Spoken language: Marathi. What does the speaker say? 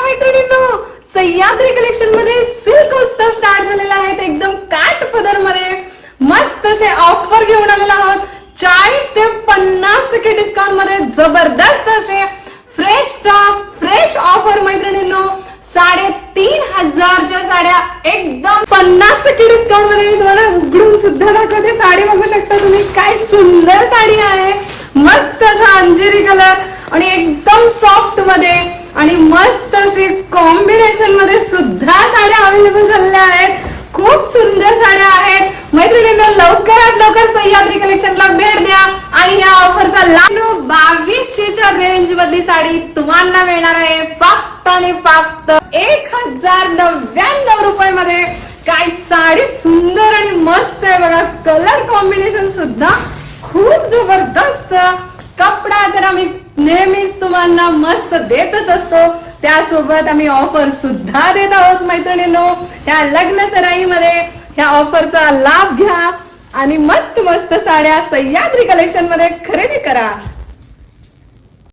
मैत्रिणींनो, सह्याद्री कलेक्शन मध्ये सिल्क उत्सव स्टार्ट झालेला आहे. एकदम काट पदर मध्ये मस्त असे ऑफर घेऊन आलेला आहोत. 40 ते 50% डिस्काउंट मध्ये जबरदस्त असे फ्रेश स्टॉक, फ्रेश ऑफर मैत्रिणींनो. 3500च्या साड्या एकदम 50% डिस्काउंट मध्ये. तुम्हाला उघडून सुद्धा दाखवते. साडी बघू शकता तुम्ही, काय सुंदर साडी आहे. मस्त असा अंजिरी कलर आणि एकदम सॉफ्ट मध्ये आणि मस्त अशी कॉम्बिनेशन मध्ये सुद्धा साड्या अवेलेबल झालेल्या आहेत. खूप सुंदर साड्या आहेत मैत्रिणींनो. लवकरात लवकर सह्याद्री कलेक्शनला भेट द्या आणि या ऑफरचा लाभ. 2200च्या रेंज मधली साडी तुम्हाला मिळणार आहे फक्त आणि फक्त 1099 रुपये मध्ये. काय साडी सुंदर आणि मस्त आहे बघा. कलर कॉम्बिनेशन सुद्धा खूप जबरदस्त. कपडा तर आम्ही नेहमीच तुम्हाला मस्त देतच असतो. त्यासोबत आम्ही ऑफर सुद्धा देत आहोत मैत्रिणींनो. ह्या लग्न सराईमध्ये ह्या ऑफरचा लाभ घ्या आणि मस्त मस्त साड्या सह्याद्री कलेक्शन मध्ये खरेदी करा.